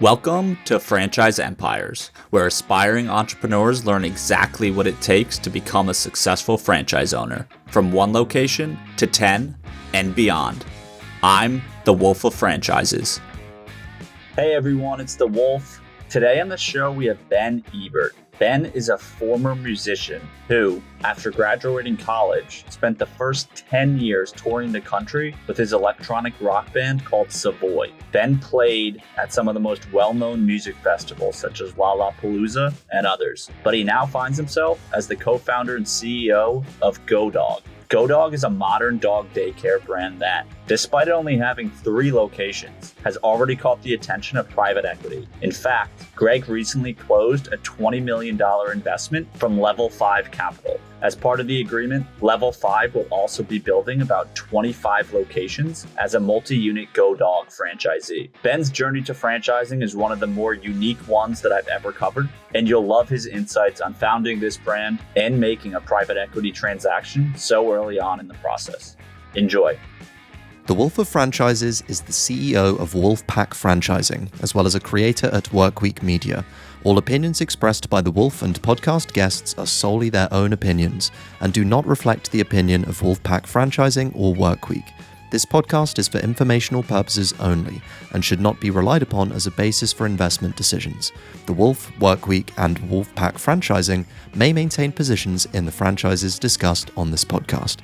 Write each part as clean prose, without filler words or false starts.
Welcome to Franchise Empires, where aspiring entrepreneurs learn exactly what it takes to become a successful franchise owner, from one location to 10 and beyond. I'm the Wolf of Franchises. Hey everyone, it's the Wolf. Today on the show we have Ben Eberdt. Ben is a former musician who, after graduating college, spent the first 10 years touring the country with his electronic rock band called Savoy. Ben played at some of the most well-known music festivals such as Lollapalooza and others, but he now finds himself as the co-founder and CEO of GoDog. GoDog is a modern dog daycare brand that, despite only having 3 locations, has already caught the attention of private equity. In fact, Greg recently closed a $20 million investment from Level 5 Capital. As part of the agreement, Level 5 will also be building about 25 locations as a multi-unit GoDog franchisee. Ben's journey to franchising is one of the more unique ones that I've ever covered, and you'll love his insights on founding this brand and making a private equity transaction so early on in the process. Enjoy. The Wolf of Franchises is the CEO of Wolfpack Franchising, as well as a creator at Workweek Media. All opinions expressed by the Wolf and podcast guests are solely their own opinions and do not reflect the opinion of Wolfpack Franchising or Workweek. This podcast is for informational purposes only and should not be relied upon as a basis for investment decisions. The Wolf, Workweek, and Wolfpack Franchising may maintain positions in the franchises discussed on this podcast.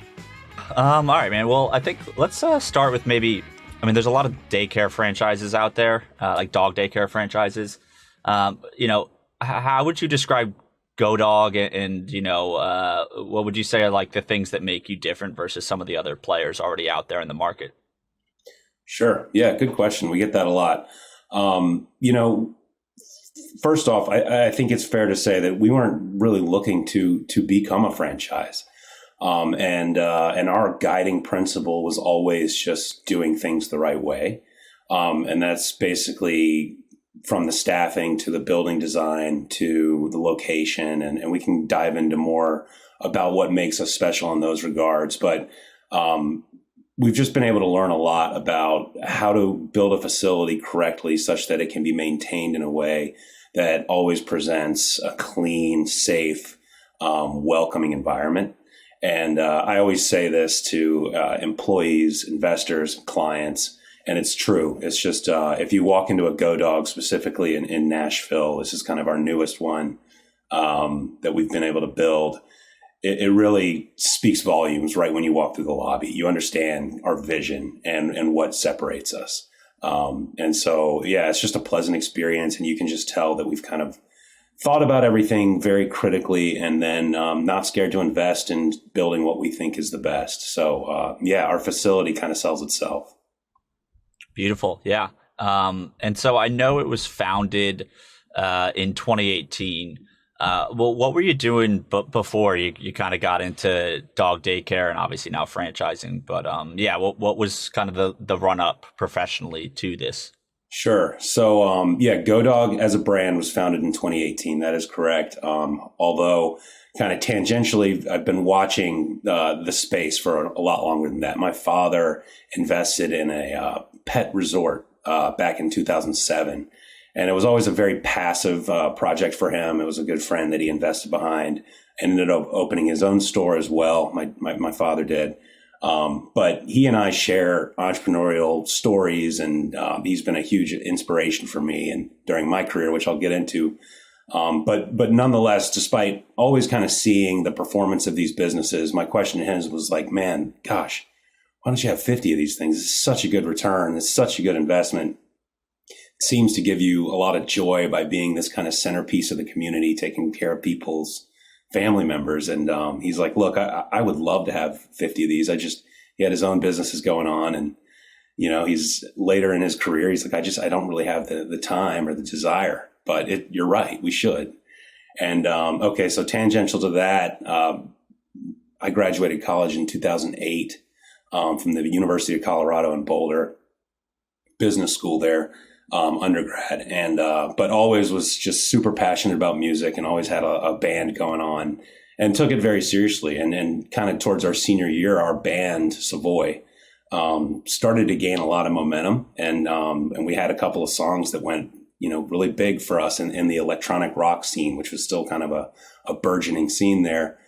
All right, man. Well, I think let's start with there's a lot of daycare franchises out there, like dog daycare franchises. How would you describe GoDog and what would you say are like the things that make you different versus some of the other players already out there in the market? Sure. Yeah, good question. We get that a lot. First off, I think it's fair to say that we weren't really looking to become a franchise. And our guiding principle was always just doing things the right way. And that's basically from the staffing to the building design to the location. And we can dive into more about what makes us special in those regards. But we've just been able to learn a lot about how to build a facility correctly such that it can be maintained in a way that always presents a clean, safe, welcoming environment. And I always say this to employees, investors, clients, and it's true. It's just if you walk into a GoDog specifically in Nashville, this is kind of our newest one that we've been able to build. It really speaks volumes right when you walk through the lobby. You understand our vision and what separates us. And so, yeah, it's just a pleasant experience. And you can just tell that we've kind of thought about everything very critically and then not scared to invest in building what we think is the best. So, our facility kind of sells itself. Beautiful. Yeah. And so I know it was founded in 2018. What were you doing before you kind of got into dog daycare and obviously now franchising? But what was kind of the run up professionally to this? Sure. So, GoDog as a brand was founded in 2018. That is correct. Although kind of tangentially, I've been watching the space for a lot longer than that. My father invested in a pet resort back in 2007. And it was always a very passive project for him. It was a good friend that he invested behind. Ended up opening his own store as well. My father did. But he and I share entrepreneurial stories, and he's been a huge inspiration for me and during my career, which I'll get into. But nonetheless, despite always kind of seeing the performance of these businesses, my question to him was like, man, gosh, why don't you have 50 of these things? It's such a good return. It's such a good investment. It seems to give you a lot of joy by being this kind of centerpiece of the community, taking care of people's family members. And he's like, look, I would love to have 50 of these. He had his own businesses going on. And, he's later in his career. He's like, I don't really have the time or the desire. But you're right, we should. And so tangential to that, I graduated college in 2008 from the University of Colorado in Boulder, business school there, undergrad. And but always was just super passionate about music and always had a band going on and took it very seriously. And kind of towards our senior year, our band, Savoy, started to gain a lot of momentum. And we had a couple of songs that went really big for us in the electronic rock scene, which was still kind of a burgeoning scene there.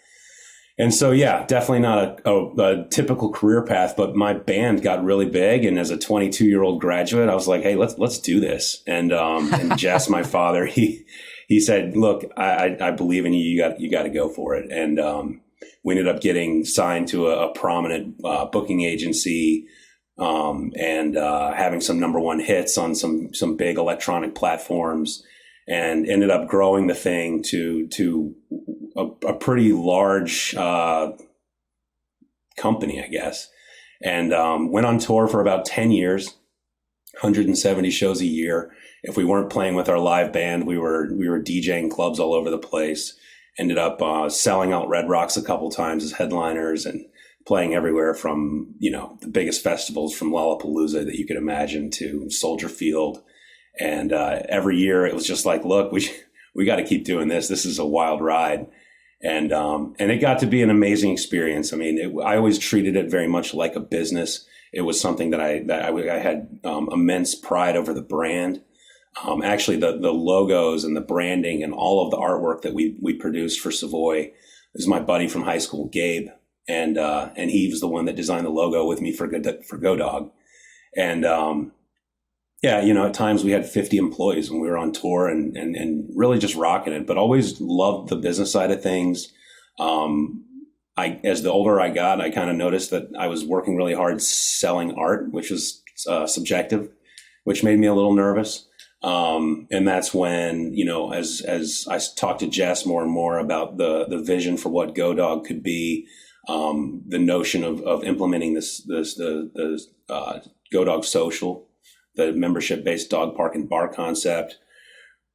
And so, yeah, definitely not a typical career path, but my band got really big. And as a 22-year-old graduate, I was like, hey, let's do this. And Jess, my father, he said, look, I believe in you. You got to go for it. And we ended up getting signed to a prominent booking agency, and having some number one hits on some big electronic platforms, and ended up growing the thing to a pretty large company, I guess, and went on tour for about 10 years, 170 shows a year. If we weren't playing with our live band, we were DJing clubs all over the place. Ended up selling out Red Rocks a couple times as headliners and playing everywhere from, the biggest festivals from Lollapalooza that you could imagine to Soldier Field. And every year it was just like, look, we got to keep doing this. This is a wild ride. And it got to be an amazing experience. I mean, I always treated it very much like a business. It was something that I had immense pride over the brand. Actually, the logos and the branding and all of the artwork that we produced for Savoy is my buddy from high school, Gabe, and he was the one that designed the logo with me for GoDog. And at times we had 50 employees when we were on tour and really just rocking it, but always loved the business side of things. As the older I got, I kind of noticed that I was working really hard selling art, which was subjective, which made me a little nervous. And that's when, as I talked to Jess more and more about the vision for what GoDog could be, the notion of implementing the GoDog Social, the membership-based dog park and bar concept,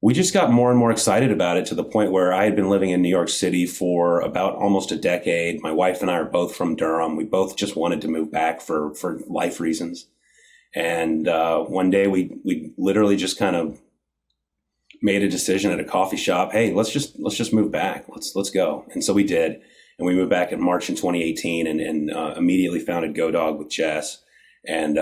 we just got more and more excited about it, to the point where I had been living in New York City for about almost a decade. My wife and I are both from Durham. We both just wanted to move back for life reasons. And one day we literally just kind of made a decision at a coffee shop. Hey, let's just move back. Let's go. And so we did. And we moved back in March in 2018 and immediately founded GoDog with Jess. And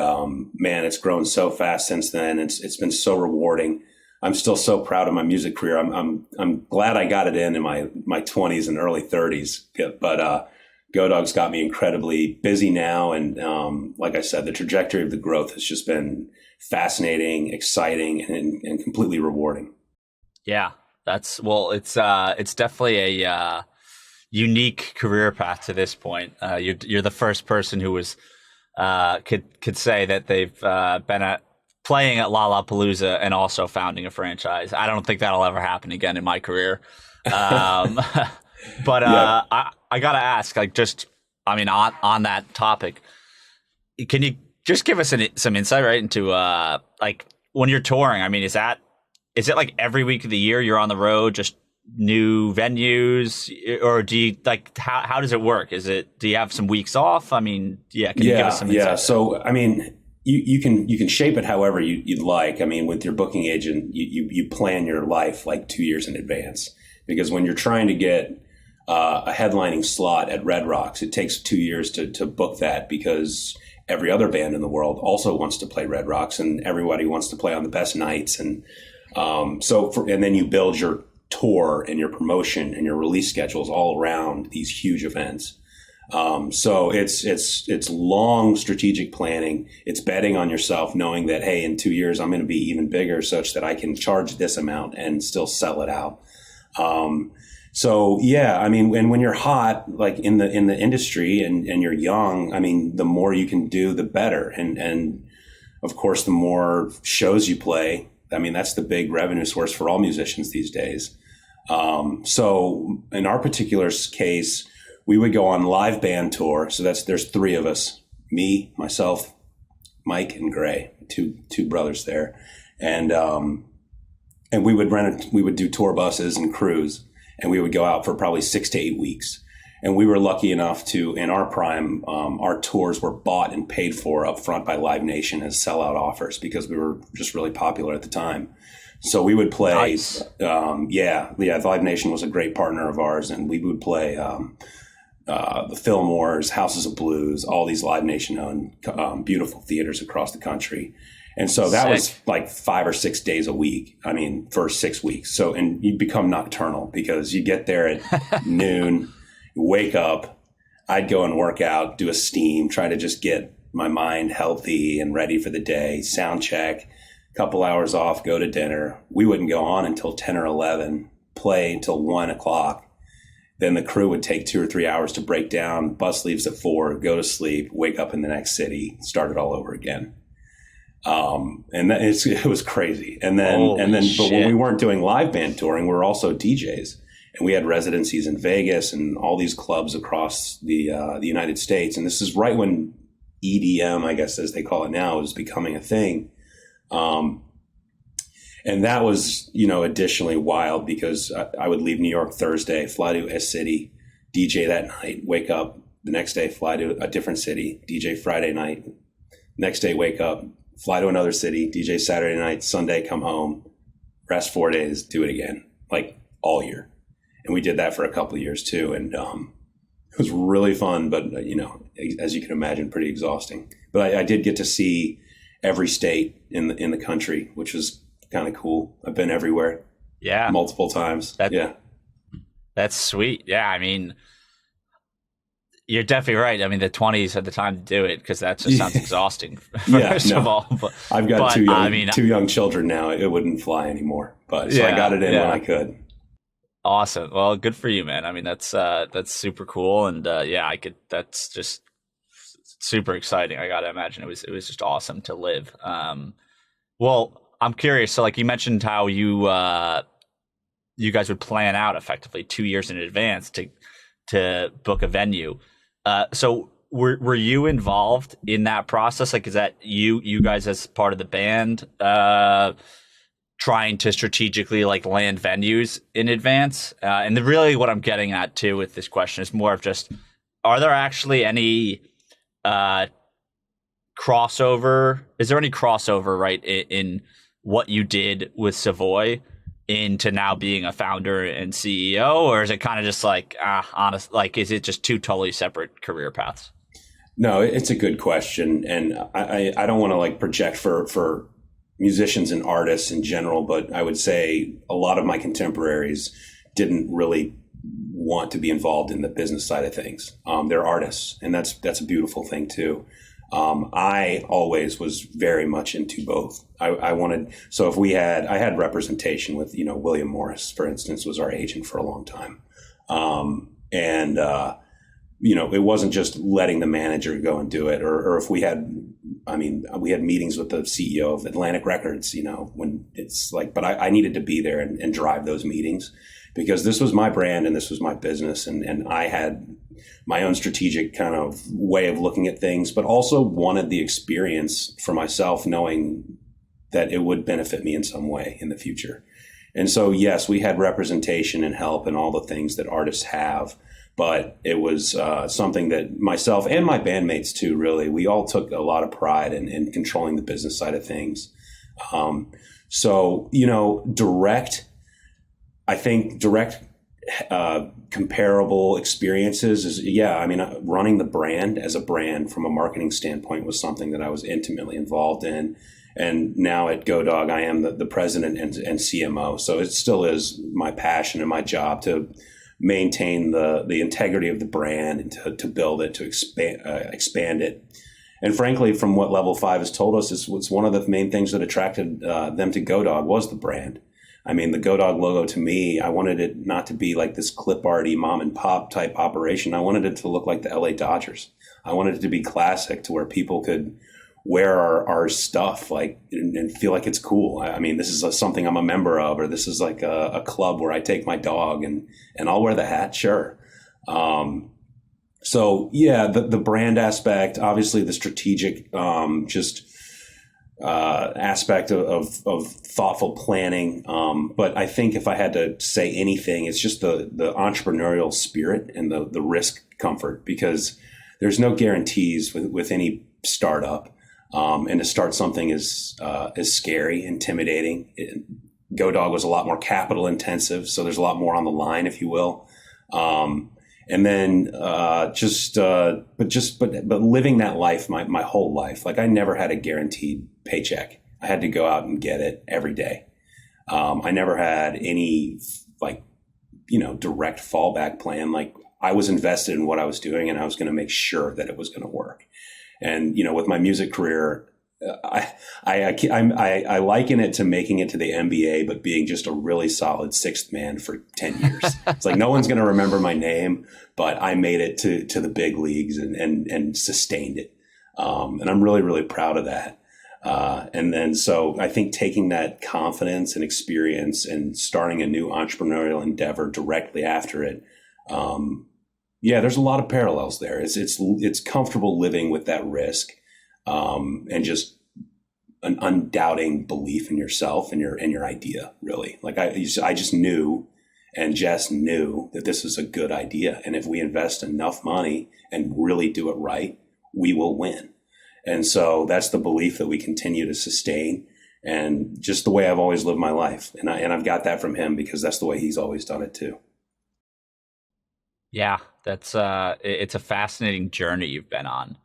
man, it's grown so fast since then. It's been so rewarding. I'm still so proud of my music career. I'm glad I got it in my 20s and early 30s. But GoDog's got me incredibly busy now. And like I said, the trajectory of the growth has just been fascinating, exciting, and completely rewarding. Yeah, it's definitely a unique career path to this point. You're the first person who was could say that they've been playing at Lollapalooza and also founding a franchise. I don't think that'll ever happen again in my career. But yeah. I gotta ask, on that topic, can you just give us some insight right into when you're touring? I mean, is it like every week of the year you're on the road, just new venues, or do you how does it work? Do you have some weeks off? I mean, can you give us some insight? Yeah. So, I mean, you can shape it however you'd like. I mean, with your booking agent, you plan your life like 2 years in advance, because when you're trying to get a headlining slot at Red Rocks, it takes 2 years to book that, because every other band in the world also wants to play Red Rocks, and everybody wants to play on the best nights. And and then you build your tour and your promotion and your release schedules all around these huge events. So it's long strategic planning. It's betting on yourself, knowing that, hey, in 2 years, I'm going to be even bigger, such that I can charge this amount and still sell it out. So yeah, I mean, and when you're hot, like in the industry and you're young, I mean, the more you can do, the better. And of course, the more shows you play, I mean, that's the big revenue source for all musicians these days. So in our particular case, we would go on live band tour. So there's three of us, me, myself, Mike, and Gray, two brothers there. And we would do tour buses and crews, and we would go out for probably 6 to 8 weeks. And we were lucky enough to, in our prime, our tours were bought and paid for up front by Live Nation as sellout offers, because we were just really popular at the time. So we would play, nice. Live Nation was a great partner of ours, and we would play the Fillmore's, Houses of Blues, all these Live Nation-owned beautiful theaters across the country. And so that was like 5 or 6 days a week. I mean, for 6 weeks. So, and you become nocturnal because you get there at noon, wake up, I'd go and work out, do a steam, try to just get my mind healthy and ready for the day, sound check, couple hours off, go to dinner. We wouldn't go on until 10 or 11, play until 1 o'clock. Then the crew would take 2 or 3 hours to break down. Bus leaves at 4, go to sleep, wake up in the next city, start it all over again. And then it was crazy. But when we weren't doing live band touring, we were also DJs, and we had residencies in Vegas and all these clubs across the United States. And this is right when EDM, I guess, as they call it now, is becoming a thing. And that was, additionally wild because I would leave New York Thursday, fly to a city, DJ that night, wake up the next day, fly to a different city, DJ Friday night, next day, wake up, fly to another city, DJ Saturday night, Sunday, come home, rest 4 days, do it again, like all year. And we did that for a couple of years too. And it was really fun, but, as you can imagine, pretty exhausting. But I did get to see every state in the country, which was kind of cool. I've been everywhere. Yeah. Multiple times. That's sweet. Yeah. I mean, you're definitely right. I mean, the 20s are the time to do it because that just sounds exhausting. First of all, I've got two young children now. It wouldn't fly anymore, but so I got it in when I could. Awesome. Well, good for you, man. I mean, that's super cool. And that's just super exciting. I got to imagine it was just awesome to live. Well, I'm curious. So like you mentioned how you guys would plan out effectively 2 years in advance to book a venue. So were you involved in that process? Like, is that you guys as part of the band trying to strategically like land venues in advance? And really what I'm getting at too with this question is more of just, are there actually any crossover? Is there any crossover, right, in what you did with Savoy into now being a founder and CEO, or is it kind of just like honest? Like, is it just two totally separate career paths? No, it's a good question, and I don't want to like project for musicians and artists in general, but I would say a lot of my contemporaries didn't really want to be involved in the business side of things. They're artists, and that's a beautiful thing too. I always was very much into both. I wanted, so if I had representation with, William Morris, for instance, was our agent for a long time. It wasn't just letting the manager go and do it, or if we had meetings with the CEO of Atlantic Records, when it's like, but I needed to be there and drive those meetings because this was my brand and this was my business. And I had my own strategic kind of way of looking at things, but also wanted the experience for myself, knowing that it would benefit me in some way in the future. And so, yes, we had representation and help and all the things that artists have, but it was something that myself and my bandmates too, really, we all took a lot of pride in controlling the business side of things. Direct comparable experiences is, running the brand as a brand from a marketing standpoint was something that I was intimately involved in. And now at GoDog, I am the president and CMO. So it still is my passion and my job to maintain the integrity of the brand and to build it, to expand it. And frankly, from what Level 5 has told us, it's one of the main things that attracted them to GoDog was the brand. I mean, the GoDog logo, to me, I wanted it not to be like this clip arty mom and pop type operation. I wanted it to look like the LA Dodgers. I wanted it to be classic, to where people could wear our stuff and feel like it's cool. I mean, this is something I'm a member of, or this is like a club where I take my dog and I'll wear the hat. Sure. The brand aspect, obviously the strategic, aspect of thoughtful planning. But I think if I had to say anything, it's just the entrepreneurial spirit and the risk comfort, because there's no guarantees with any startup. And to start something is scary, intimidating. GoDog was a lot more capital intensive, so there's a lot more on the line, if you will. And then but living that life, my whole life, like I never had a guaranteed paycheck. I had to go out and get it every day. I never had any direct fallback plan. Like, I was invested in what I was doing, and I was going to make sure that it was going to work. And, with my music career, I liken it to making it to the NBA, but being just a really solid sixth man for 10 years. It's like, no one's going to remember my name, but I made it to the big leagues and sustained it. And I'm really, really proud of that. And then, so I think taking that confidence and experience and starting a new entrepreneurial endeavor directly after it, there's a lot of parallels there. It's comfortable living with that risk, and just an undoubting belief in yourself and your idea. Really, like I just knew, and Jess knew that this was a good idea, and if we invest enough money and really do it right, we will win. And so that's the belief that we continue to sustain, and just the way I've always lived my life. And I've got that from him, because that's the way he's always done it too. Yeah, that's it's a fascinating journey you've been on.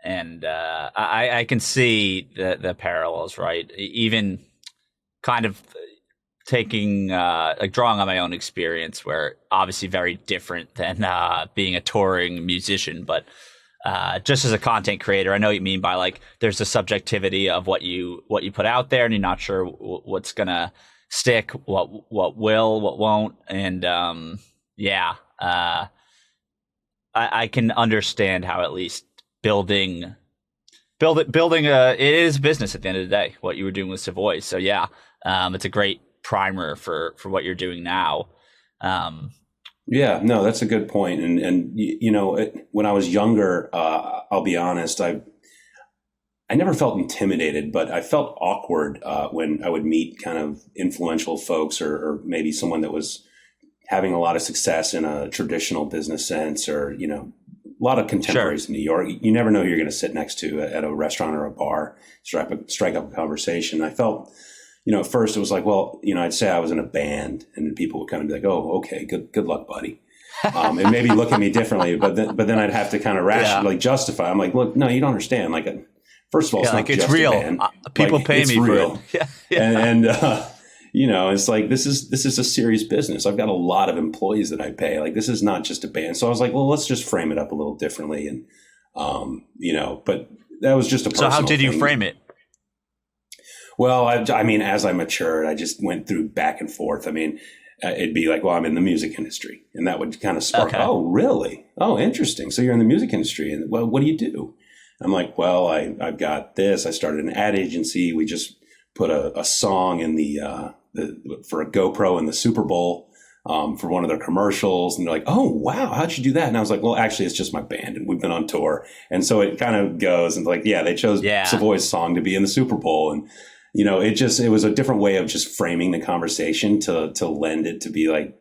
And I can see the parallels, right? Even kind of taking, drawing on my own experience, where obviously very different than being a touring musician, but just as a content creator, I know what you mean by, like, there's the subjectivity of what you put out there, and you're not sure what's gonna stick, what will, what won't, and I can understand how at least building it is business at the end of the day, what you were doing with Savoy. So it's a great primer for what you're doing now. Yeah, no, that's a good point. And when I was younger, I'll be honest, I never felt intimidated, but I felt awkward when I would meet kind of influential folks, or maybe someone that was having a lot of success in a traditional business sense, or, a lot of contemporaries in New York. You never know who you're going to sit next to at a restaurant or a bar, strike up a conversation. I felt, at first it was like, well, I'd say I was in a band, and people would kind of be like, oh, okay, good luck, buddy. And maybe look at me differently, but then I'd have to kind of justify. I'm like, look, no, you don't understand. Like, first of all, it's not just real. A band. People pay me real. for it. Yeah. It's like, this is a serious business. I've got a lot of employees that I pay. Like, this is not just a band. So I was like, well, let's just frame it up a little differently. And, but that was just a personal So how did you thing. frame it? Well, I mean, as I matured, I just went through back and forth. I mean, it'd be like, well, I'm in the music industry, and that would kind of spark, oh, really? Oh, interesting. So you're in the music industry, and well, what do you do? I'm like, well, I've got this. I started an ad agency. We just put a song in for a GoPro in the Super Bowl for one of their commercials. And they're like, oh, wow, how'd you do that? And I was like, well, actually, it's just my band, and we've been on tour. And so it kind of goes, and like, they chose Savoy's song to be in the Super Bowl. And, it was a different way of just framing the conversation to lend it to be like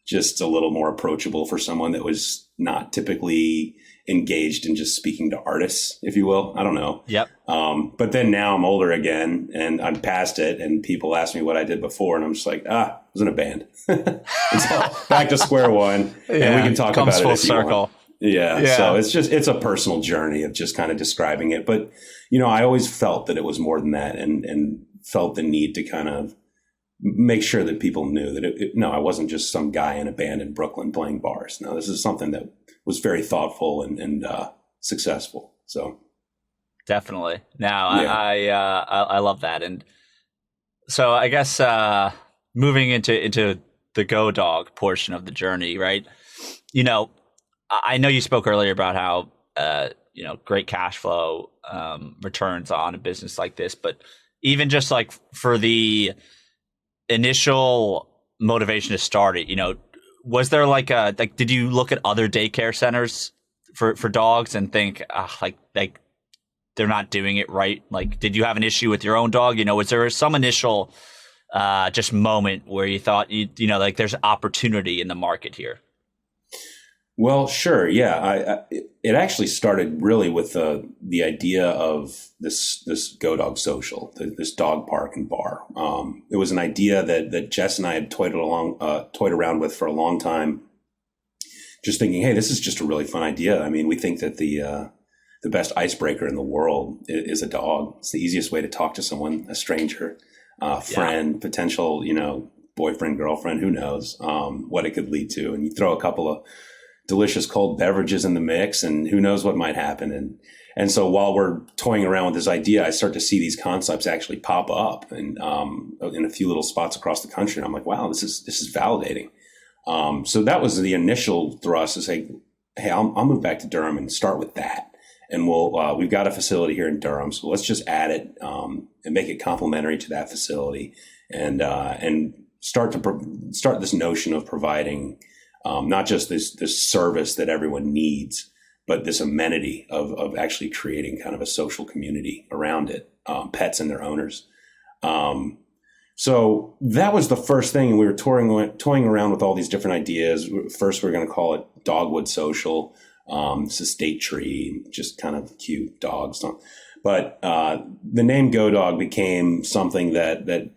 just a little more approachable for someone that was not typically engaged in just speaking to artists, if you will. I don't know. Yep. But then now I'm older again, and I'm past it, and people ask me what I did before, and I'm just like, I was in a band. It's all back to square one, and we can talk about it full if circle. You want. Yeah. So it's a personal journey of just kind of describing it. But, I always felt that it was more than that, and felt the need to kind of make sure that people knew that I wasn't just some guy in a band in Brooklyn playing bars. No, this is something that was very thoughtful and successful. So definitely. Now I love that. And so I guess moving into the GoDog portion of the journey, right? I know you spoke earlier about how great cash flow returns on a business like this, but even just like for the initial motivation to start it, was there did you look at other daycare centers for dogs and think like they're not doing it right? Like, did you have an issue with your own dog? Was there some initial just moment where you thought like there's opportunity in the market here? Well, sure. Yeah. It actually started really with the idea of this GoDog social, this dog park and bar. It was an idea that Jess and I had toyed around with for a long time, just thinking, hey, this is just a really fun idea. I mean, we think that the the best icebreaker in the world is a dog. It's the easiest way to talk to someone, a stranger, friend, potential, boyfriend, girlfriend, who knows what it could lead to. And you throw a couple of delicious cold beverages in the mix and who knows what might happen. And so while we're toying around with this idea, I start to see these concepts actually pop up and in a few little spots across the country. And I'm like, wow, this is validating. So that was the initial thrust, to say, hey, I'll move back to Durham and start with that. And we've got a facility here in Durham, so let's just add it and make it complementary to that facility, and start this notion of providing not just this service that everyone needs, but this amenity of actually creating kind of a social community around it, pets and their owners. So that was the first thing, and we were toying around with all these different ideas. First, we were going to call it Dogwood Social. It's a state tree, just kind of cute dogs. But the name GoDog became something that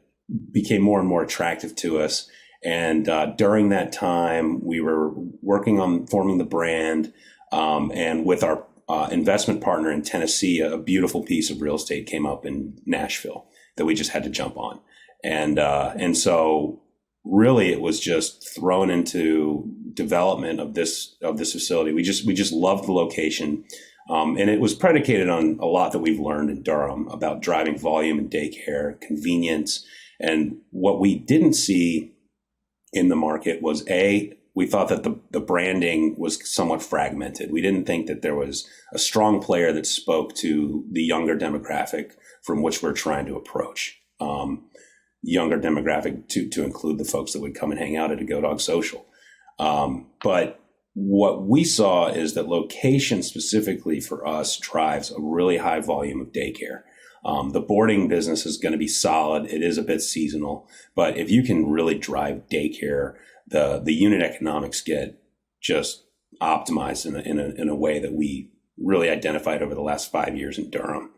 became more and more attractive to us. And during that time, we were working on forming the brand. And with our investment partner in Tennessee, a beautiful piece of real estate came up in Nashville that we just had to jump on. And so really it was just thrown into development of this facility. We just loved the location. And it was predicated on a lot that we've learned in Durham about driving volume and daycare, convenience. And what we didn't see in the market was we thought that the branding was somewhat fragmented. We didn't think that there was a strong player that spoke to the younger demographic from which we're trying to approach. Younger demographic to include the folks that would come and hang out at a GoDog Social. But what we saw is that location specifically for us drives a really high volume of daycare. The boarding business is going to be solid. It is a bit seasonal, but if you can really drive daycare, the unit economics get just optimized in a way that we really identified over the last 5 years in Durham.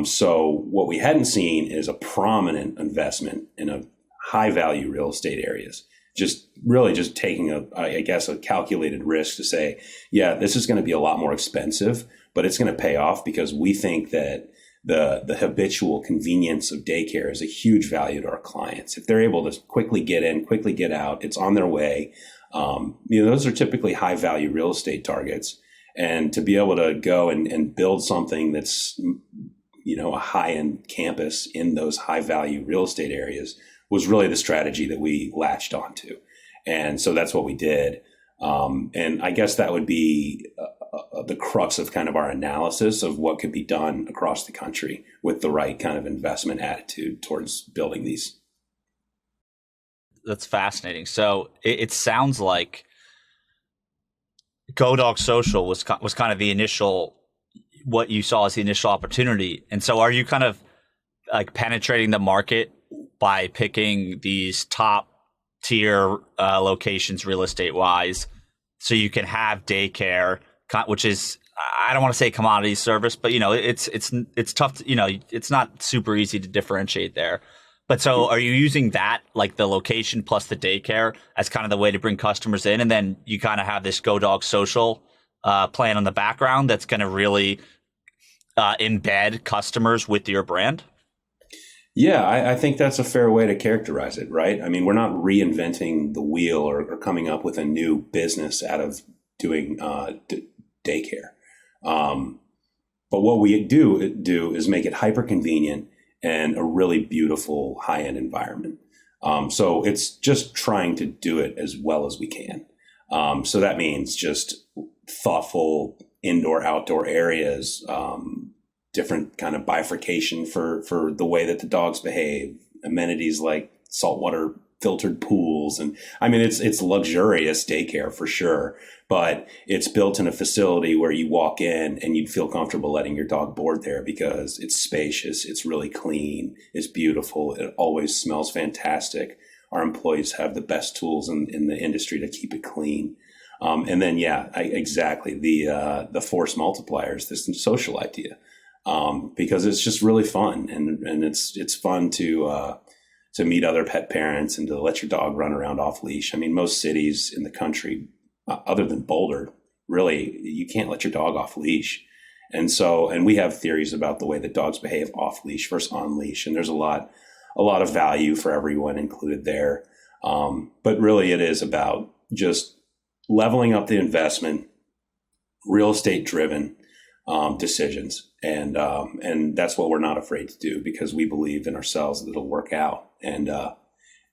So what we hadn't seen is a prominent investment in a high value real estate areas. Just taking a calculated risk to say, yeah, this is going to be a lot more expensive, but it's going to pay off because we think that the habitual convenience of daycare is a huge value to our clients. If they're able to quickly get in, quickly get out, it's on their way. Those are typically high value real estate targets. And to be able to go and build something that's, a high-end campus in those high-value real estate areas was really the strategy that we latched onto. And so that's what we did. And I guess that would be the crux of kind of our analysis of what could be done across the country with the right kind of investment attitude towards building these. That's fascinating. So it sounds like GoDog Social was kind of the initial, what you saw as the initial opportunity. And so are you kind of like penetrating the market by picking these top tier locations real estate wise so you can have daycare, which is, I don't want to say commodity service, but it's tough to, it's not super easy to differentiate there. But so are you using that, like the location plus the daycare, as kind of the way to bring customers in? And then you kind of have this GoDog Social plan on the background that's going to really embed customers with your brand? Yeah, I think that's a fair way to characterize it, right? I mean, we're not reinventing the wheel or coming up with a new business out of doing daycare. But what we do is make it hyper convenient and a really beautiful high-end environment. So it's just trying to do it as well as we can. So that means just thoughtful indoor-outdoor areas, different kind of bifurcation for the way that the dogs behave, amenities like saltwater filtered pools. And I mean, it's luxurious daycare for sure, but it's built in a facility where you walk in and you'd feel comfortable letting your dog board there because it's spacious, it's really clean, it's beautiful, it always smells fantastic. Our employees have the best tools in the industry to keep it clean. And then, exactly, the force multipliers, this social idea, because it's just really fun and it's fun to meet other pet parents and to let your dog run around off leash. I mean, most cities in the country, other than Boulder, really, you can't let your dog off leash. And we have theories about the way that dogs behave off leash versus on leash. And there's a lot of value for everyone included there. But really it is about just leveling up the investment, real estate driven decisions. And that's what we're not afraid to do, because we believe in ourselves that it'll work out. And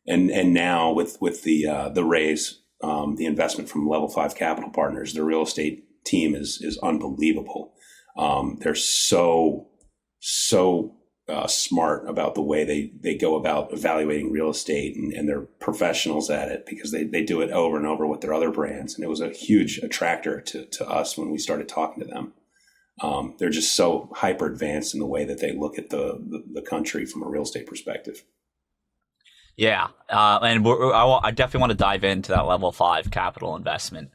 now with the raise, the investment from Level 5 Capital Partners, the real estate team is unbelievable. They're so smart about the way they go about evaluating real estate, and they're professionals at it, because they do it over and over with their other brands. And it was a huge attractor to us when we started talking to them. They're just so hyper advanced in the way that they look at the country from a real estate perspective. Yeah. And I definitely want to dive into that Level 5 capital investment.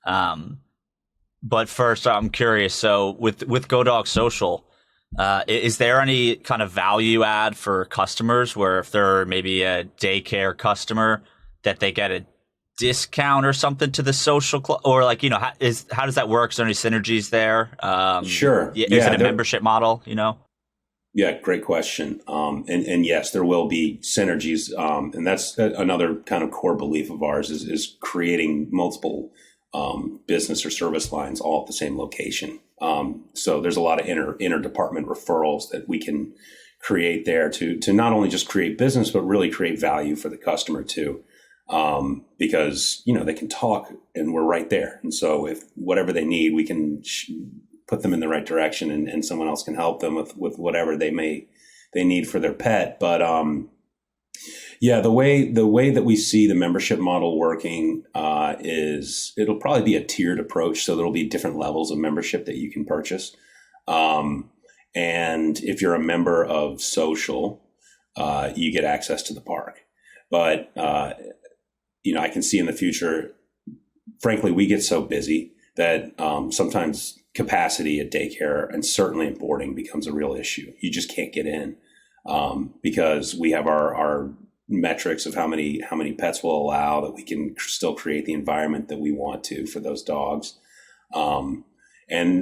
But first, I'm curious. So with GoDog Social, is there any kind of value add for customers where if they're maybe a daycare customer that they get a discount or something to the social club, or like, how does that work? Is there any synergies there? Sure. Is it a membership model, Yeah, great question. And yes, there will be synergies. And that's another kind of core belief of ours is creating multiple business or service lines all at the same location. So there's a lot of inter-department referrals that we can create there to not only just create business, but really create value for the customer too. Because, they can talk and we're right there. And so if whatever they need, we can put them in the right direction, and someone else can help them with whatever they need for their pet. But, the way that we see the membership model working, is it'll probably be a tiered approach. So there'll be different levels of membership that you can purchase. And if you're a member of Social, you get access to the park. But, I can see in the future, frankly, we get so busy that sometimes capacity at daycare and certainly at boarding becomes a real issue. You just can't get in because we have our metrics of how many pets will allow, that we can still create the environment that we want to for those dogs. And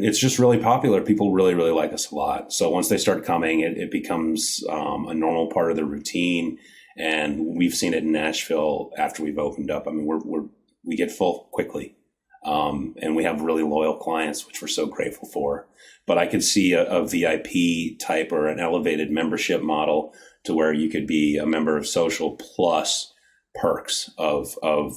it's just really popular. People really, really like us a lot. So once they start coming, it becomes a normal part of the routine. And we've seen it in Nashville after we've opened up. I mean, we get full quickly. And we have really loyal clients, which we're so grateful for. But I could see a VIP type or an elevated membership model to where you could be a member of Social plus perks of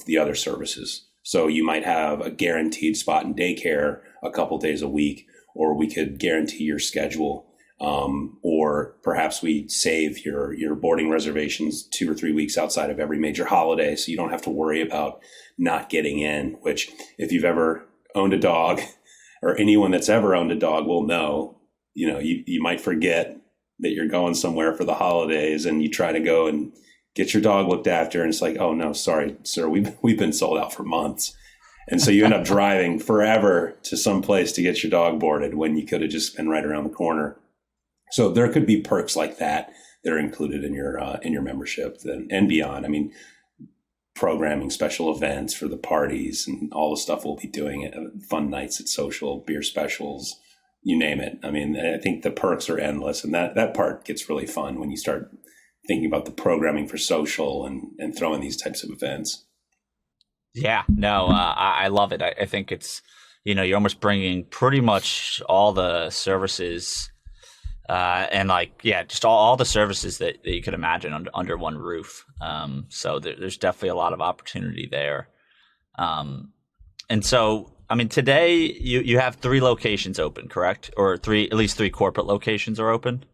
the other services. So you might have a guaranteed spot in daycare a couple days a week, or we could guarantee your schedule. Or perhaps we save your boarding reservations 2 or 3 weeks outside of every major holiday, so you don't have to worry about not getting in, which if you've ever owned a dog, or anyone that's ever owned a dog will know, you might forget that you're going somewhere for the holidays, and you try to go and get your dog looked after, and it's like, oh no, sorry, sir, we've been sold out for months. And so you end up driving forever to some place to get your dog boarded when you could have just been right around the corner. So there could be perks like that are included in your membership and beyond. I mean, programming, special events for the parties, and all the stuff we'll be doing at fun nights at Social, beer specials, you name it. I mean, I think the perks are endless, and that part gets really fun when you start thinking about the programming for Social and throwing these types of events. Yeah, no, I love it. I think it's, you're almost bringing pretty much all the services and just all the services that you could imagine under one roof. So there's definitely a lot of opportunity there. And so, I mean, today you have 3 locations open, correct? Or at least 3 corporate locations are open?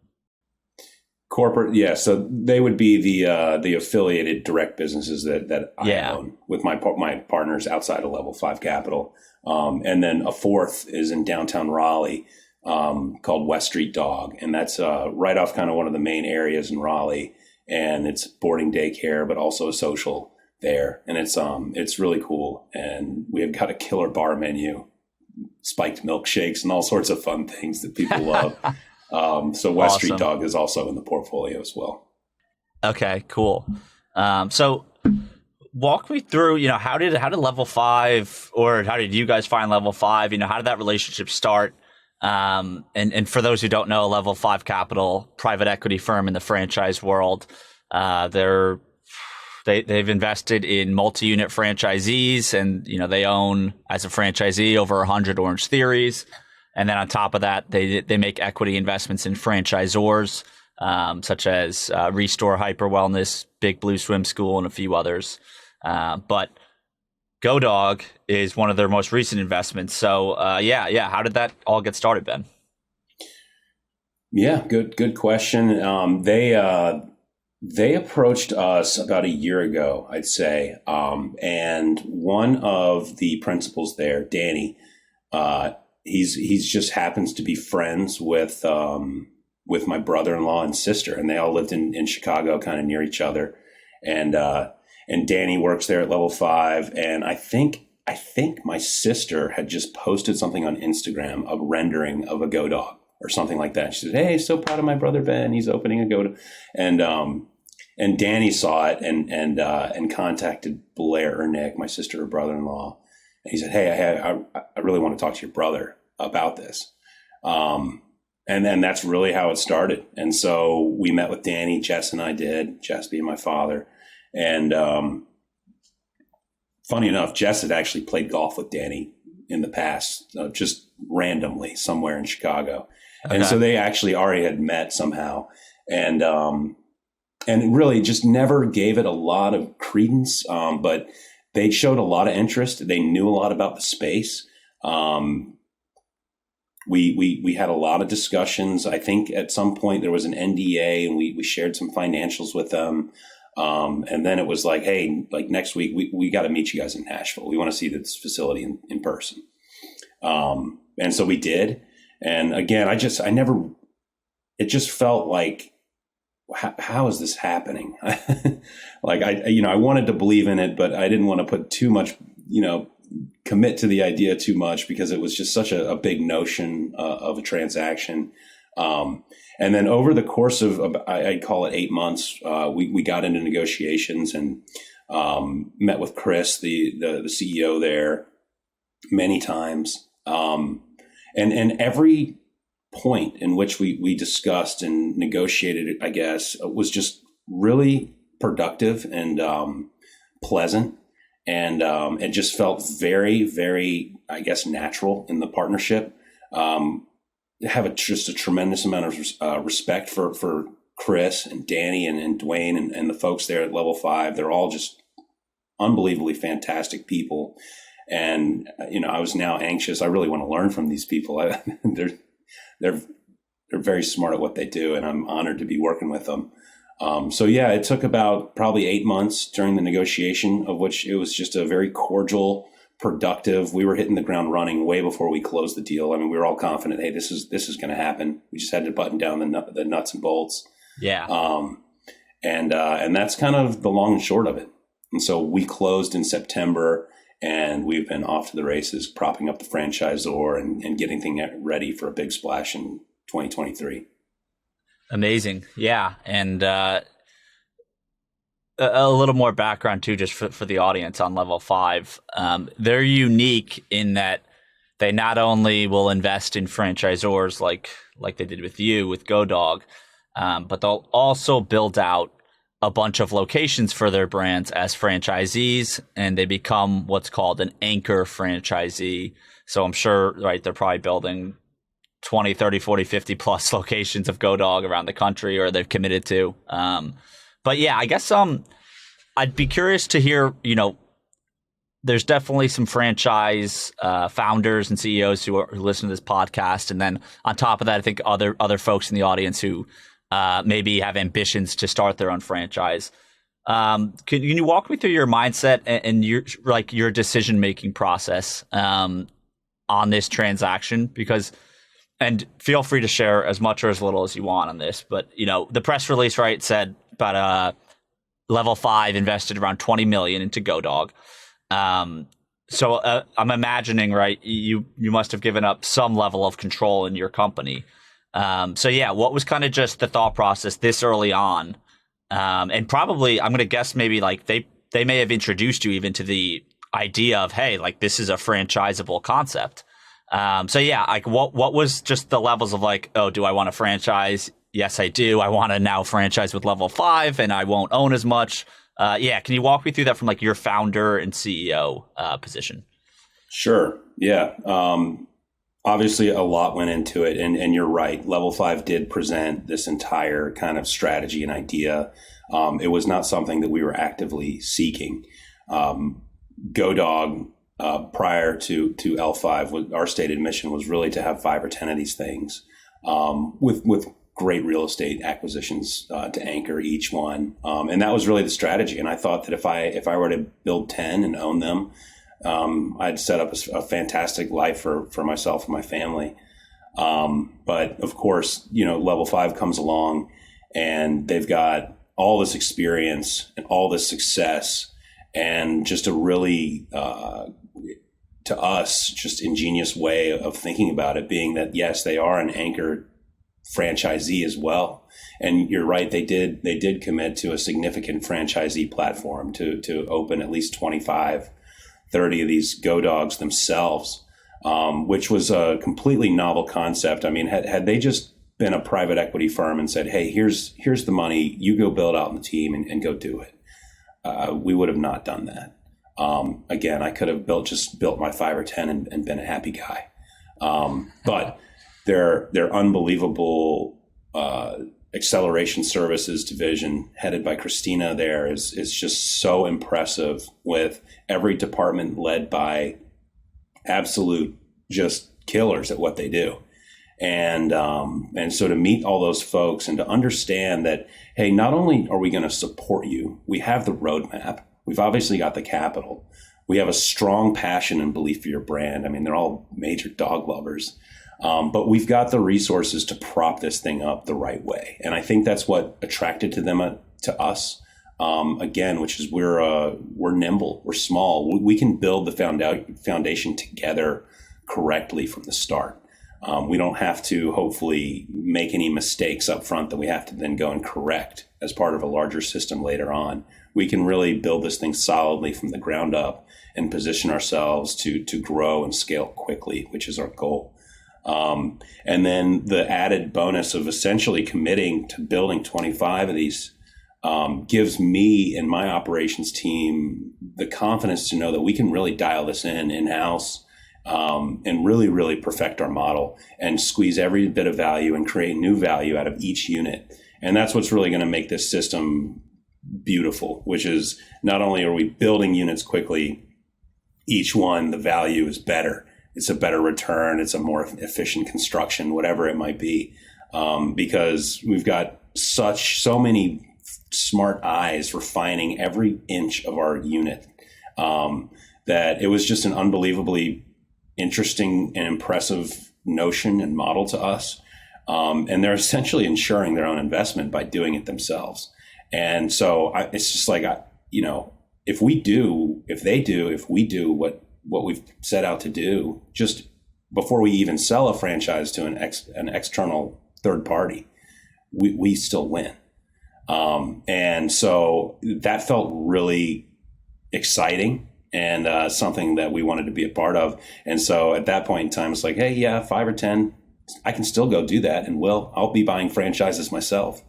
Corporate, yeah. So they would be the affiliated direct businesses that I own with my partners outside of Level 5 Capital. And then a 4th is in downtown Raleigh, called West Street Dog. And that's right off kind of one of the main areas in Raleigh. And it's boarding daycare, but also a Social there. And it's really cool. And we have got a killer bar menu, spiked milkshakes, and all sorts of fun things that people love. So West Street Dog is also in the portfolio as well. Okay, cool. So walk me through, how did Level 5, or how did you guys find Level 5? How did that relationship start? And for those who don't know, Level 5 Capital, private equity firm in the franchise world, they've invested in multi-unit franchisees, and they own as a franchisee over 100 Orange Theories. And then on top of that, they make equity investments in franchisors, such as Restore Hyper Wellness, Big Blue Swim School, and a few others. But GoDog is one of their most recent investments. So how did that all get started, Ben? Yeah, good question. They approached us about a year ago, I'd say, and one of the principals there, Danny, he's just happens to be friends with my brother-in-law and sister, and they all lived in Chicago, kind of near each other, and Danny works there at Level 5, and I think my sister had just posted something on Instagram, a rendering of a GoDog or something like that. She said, "Hey, so proud of my brother Ben. He's opening a GoDog," and Danny saw it and contacted Blair or Nick, my sister or brother-in-law, and he said, "Hey, I really want to talk to your brother about this." And then that's really how it started. And so we met with Danny, Jess and I did, Jess being my father. And funny enough, Jess had actually played golf with Danny in the past, just randomly somewhere in Chicago. Okay. And so they actually already had met somehow. And really just never gave it a lot of credence. But they showed a lot of interest. They knew a lot about the space. We had a lot of discussions. I think at some point there was an NDA, and we shared some financials with them. And then it was like, hey, like next week, we got to meet you guys in Nashville. We want to see this facility in person. And so we did. And again, it just felt like, how is this happening? Like I wanted to believe in it, but I didn't want to put too much, commit to the idea too much, because it was just such a big notion of a transaction. And then over the course of, I'd call it 8 months, we got into negotiations and met with Chris, the CEO there, many times. And every point in which we discussed and negotiated, I guess, was just really productive and pleasant. And it just felt very, very, I guess, natural in the partnership. Have just a tremendous amount of respect for Chris and Danny and Dwayne and the folks there at Level 5. They're all just unbelievably fantastic people. And, I was now anxious. I really want to learn from these people. They're very smart at what they do, and I'm honored to be working with them. So it took about probably 8 months during the negotiation, of which it was just a very cordial, productive. We were hitting the ground running way before we closed the deal. I mean, we were all confident, hey, this is going to happen. We just had to button down the nuts and bolts. Yeah. And that's kind of the long and short of it. And so we closed in September, and we've been off to the races, propping up the franchisor and getting things ready for a big splash in 2023. Amazing. Yeah. And a little more background too, just for the audience on Level 5. They're unique in that they not only will invest in franchisors like they did with you, with GoDog, but they'll also build out a bunch of locations for their brands as franchisees, and they become what's called an anchor franchisee. So I'm sure, right, they're probably building 20, 30, 40, 50 plus locations of GoDog around the country, or they've committed to. But yeah, I guess I'd be curious to hear, there's definitely some franchise founders and CEOs who listen to this podcast. And then on top of that, I think other folks in the audience who maybe have ambitions to start their own franchise. Can you walk me through your mindset and your decision-making process on this transaction? And feel free to share as much or as little as you want on this, but the press release, right, said about Level 5 invested around $20 million into GoDog. So I'm imagining, right, you must have given up some level of control in your company. What was kind of just the thought process this early on? And probably, I'm going to guess maybe like they may have introduced you even to the idea of, hey, like this is a franchisable concept. So yeah, like what was just the levels of like, oh, do I want to franchise? Yes, I do. I want to now franchise with level 5 and I won't own as much. Yeah, can you walk me through that from like your founder and CEO position? Sure. Yeah. Obviously, a lot went into it, and you're right. Level 5 did present this entire kind of strategy and idea. It was not something that we were actively seeking. GoDog, prior to L5, our stated mission was really to have 5 or 10 of these things, with great real estate acquisitions to anchor each one, and that was really the strategy. And I thought that if I were to build 10 and own them, I'd set up a fantastic life for myself and my family. But of course, level 5 comes along and they've got all this experience and all this success and just a really, to us, just ingenious way of thinking about it, being that, yes, they are an anchor franchisee as well. And you're right, they did commit to a significant franchisee platform to open at least 25, 30 of these GoDogs themselves, which was a completely novel concept. I mean, had they just been a private equity firm and said, hey, here's the money, you go build out the team and go do it, we would have not done that. Again, I could have built my 5 or 10 and been a happy guy. But their unbelievable acceleration services division headed by Christina there is just so impressive, with every department led by absolute just killers at what they do. And so to meet all those folks and to understand that, hey, not only are we going to support you, we have the roadmap. We've obviously got the capital. We have a strong passion and belief for your brand. I mean, they're all major dog lovers. But we've got the resources to prop this thing up the right way. And I think that's what attracted to us, again, which is we're nimble, we're small. We can build the foundation together correctly from the start. We don't have to hopefully make any mistakes up front that we have to then go and correct as part of a larger system later on. We can really build this thing solidly from the ground up and position ourselves to grow and scale quickly, which is our goal. And then the added bonus of essentially committing to building 25 of these gives me and my operations team the confidence to know that we can really dial this in-house, and really, really perfect our model and squeeze every bit of value and create new value out of each unit. And that's what's really going to make this system beautiful, which is not only are we building units quickly, each one, the value is better. It's a better return. It's a more efficient construction, whatever it might be, because we've got so many smart eyes refining every inch of our unit, that it was just an unbelievably interesting and impressive notion and model to us. And they're essentially ensuring their own investment by doing it themselves. And so it's just like, if we do what we've set out to do, just before we even sell a franchise to an external third party, we still win. And so that felt really exciting and something that we wanted to be a part of. And so at that point in time, it's like, hey, yeah, 5 or 10, I can still go do that, and I'll be buying franchises myself.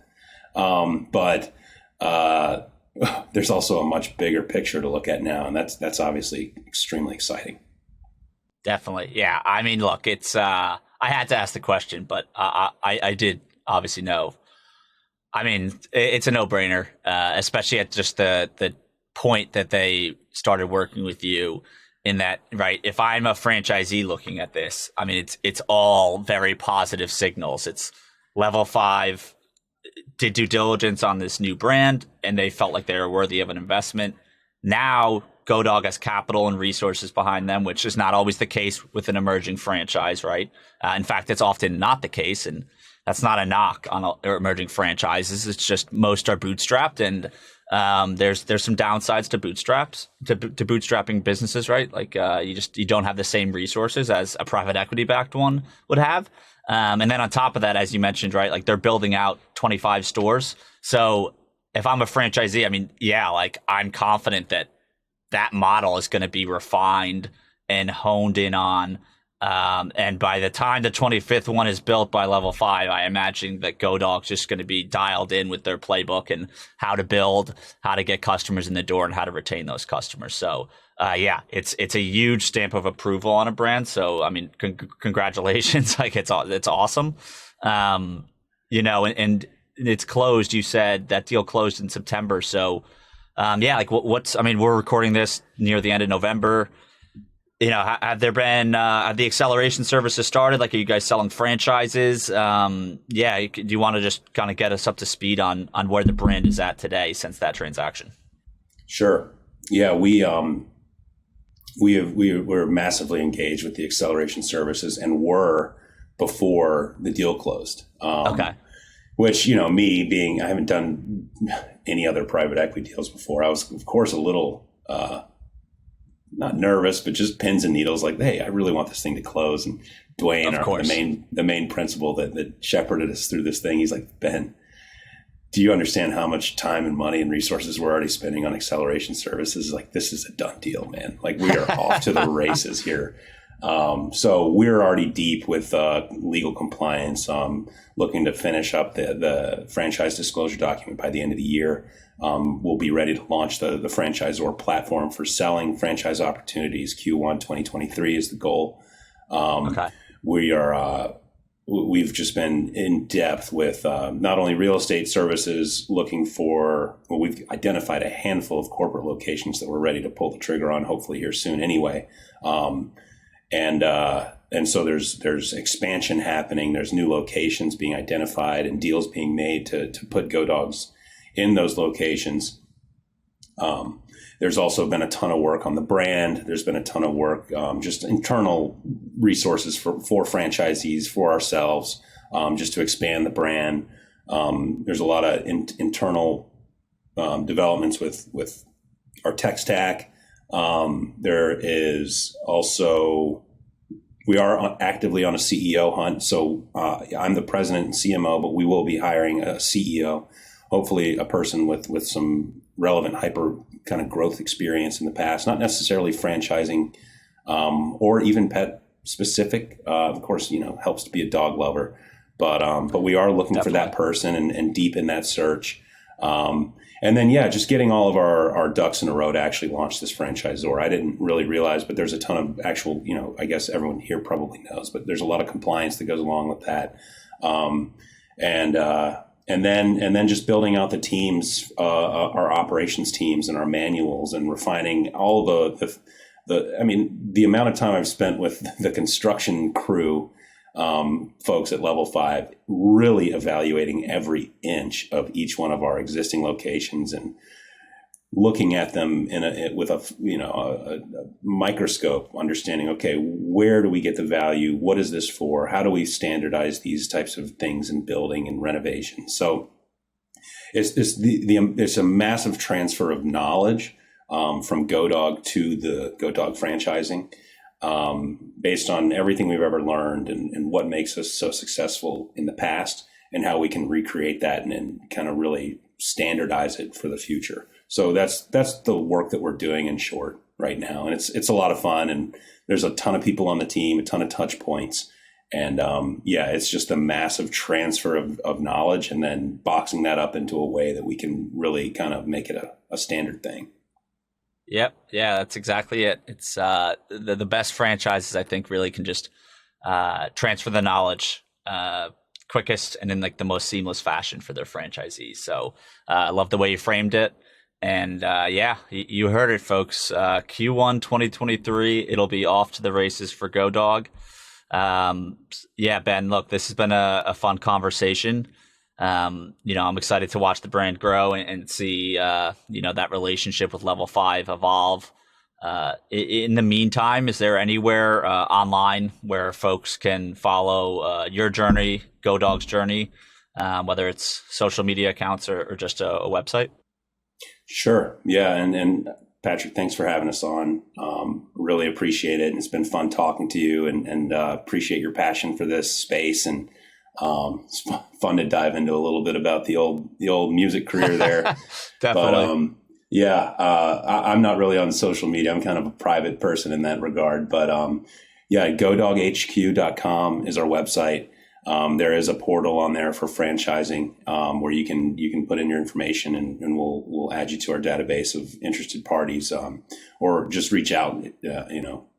But there's also a much bigger picture to look at now, and that's obviously extremely exciting. Definitely. Yeah. I mean, look, it's I had to ask the question, but I did obviously know. I mean, it's a no-brainer, especially at just the point that they started working with you, in that, right, if I'm a franchisee looking at this, I mean, it's all very positive signals. It's level 5 did due diligence on this new brand, and they felt like they were worthy of an investment. Now GoDog has capital and resources behind them, which is not always the case with an emerging franchise, right? In fact, it's often not the case, and that's not a knock on emerging franchises. It's just most are bootstrapped, and there's some downsides to bootstrapping businesses, right? Like you don't have the same resources as a private equity backed one would have. And then on top of that, as you mentioned, right, like they're building out 25 stores. So if I'm a franchisee, I mean, yeah, like I'm confident that model is going to be refined and honed in on And by the time the 25th one is built by level 5, I imagine that GoDog's just going to be dialed in with their playbook and how to build, how to get customers in the door, and how to retain those customers. So, yeah, it's a huge stamp of approval on a brand. So, I mean, congratulations. Like, it's awesome. And it's closed. You said that deal closed in September. So, yeah, like we're recording this near the end of November. Have there been have the acceleration services started? Like, are you guys selling franchises? Do you want to just kind of get us up to speed on where the brand is at today since that transaction? Sure. Yeah, we're massively engaged with the acceleration services and were before the deal closed. Okay. Which, I haven't done any other private equity deals before. I was, of course, a little not nervous, but just pins and needles. Like, hey, I really want this thing to close. And Dwayne, the main principal that shepherded us through this thing, he's like, Ben, do you understand how much time and money and resources we're already spending on acceleration services? Like, this is a done deal, man. Like, we are off to the races here. So we're already deep with legal compliance, looking to finish up the franchise disclosure document by the end of the year. We'll be ready to launch the franchisor platform for selling franchise opportunities. Q1 2023 is the goal. Okay. We've just been in depth with not only real estate services we've identified a handful of corporate locations that we're ready to pull the trigger on, hopefully here soon anyway. And so there's expansion happening. There's new locations being identified and deals being made to put GoDogs in those locations. There's also been a ton of work on the brand. There's been a ton of work, just internal resources for franchisees, for ourselves, just to expand the brand. There's a lot of internal developments with our tech stack. There is also, we are actively on a CEO hunt. So I'm the president and CMO, but we will be hiring a CEO, hopefully a person with some relevant hyper kind of growth experience in the past, not necessarily franchising or even pet specific. Of course, helps to be a dog lover, but we are looking for that person and deep in that search. And then, just getting all of our ducks in a row to actually launch this franchisor. I didn't really realize, but there's a ton of actual, I guess everyone here probably knows, but there's a lot of compliance that goes along with that. And then just building out the teams, our operations teams and our manuals, and refining all the amount of time I've spent with the construction crew, folks at level 5, really evaluating every inch of each one of our existing locations and looking at them with a microscope, understanding, okay, where do we get the value? What is this for? How do we standardize these types of things in building and renovation? So it's a massive transfer of knowledge from GoDog to the GoDog franchising, based on everything we've ever learned and what makes us so successful in the past and how we can recreate that and kind of really standardize it for the future. So that's the work that we're doing in short right now. And it's a lot of fun, and there's a ton of people on the team, a ton of touch points. And it's just a massive transfer of knowledge, and then boxing that up into a way that we can really kind of make it a standard thing. Yep. Yeah, that's exactly it. It's the best franchises, I think, really can just transfer the knowledge quickest and in like the most seamless fashion for their franchisees. So I love the way you framed it. And you heard it, folks. Q1 2023, it'll be off to the races for GoDog. Ben, look, this has been a fun conversation. I'm excited to watch the brand grow and see, that relationship with Level 5 evolve. In the meantime, is there anywhere online where folks can follow your journey, GoDog's journey, whether it's social media accounts or just a website? Sure. Yeah. And Patrick, thanks for having us on. Really appreciate it. And it's been fun talking to you and appreciate your passion for this space. And it's fun to dive into a little bit about the old music career there. Definitely. But I'm not really on social media. I'm kind of a private person in that regard. But Yeah, GoDogHQ.com is our website. There is a portal on there for franchising where you can put in your information and we'll add you to our database of interested parties, or just reach out,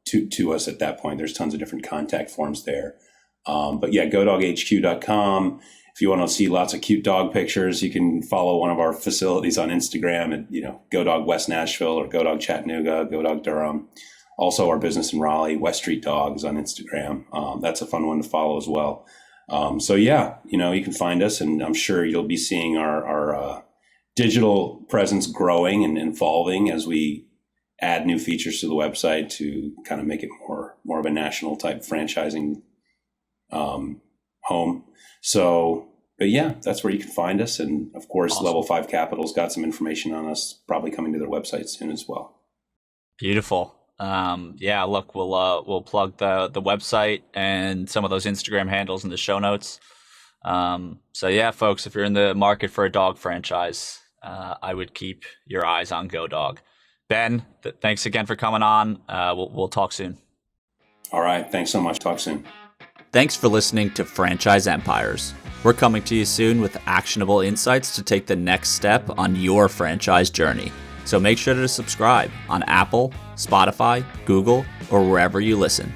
to us at that point. There's tons of different contact forms there. But yeah, GoDogHQ.com. If you want to see lots of cute dog pictures, you can follow one of our facilities on Instagram at, GoDog West Nashville or GoDog Chattanooga, GoDog Durham. Also our business in Raleigh, West Street Dogs on Instagram. That's a fun one to follow as well. So yeah, you can find us, and I'm sure you'll be seeing our digital presence growing and evolving as we add new features to the website to kind of make it more of a national type franchising home. So, but yeah, that's where you can find us. And of course, awesome. Level 5 Capital's got some information on us, probably coming to their website soon as well. Beautiful. Yeah, look, we'll plug the website and some of those Instagram handles in the show notes. So yeah, folks, if you're in the market for a dog franchise, I would keep your eyes on GoDog. Ben, thanks again for coming on. We'll talk soon. All right. Thanks so much. Talk soon. Thanks for listening to Franchise Empires. We're coming to you soon with actionable insights to take the next step on your franchise journey. So make sure to subscribe on Apple, Spotify, Google, or wherever you listen.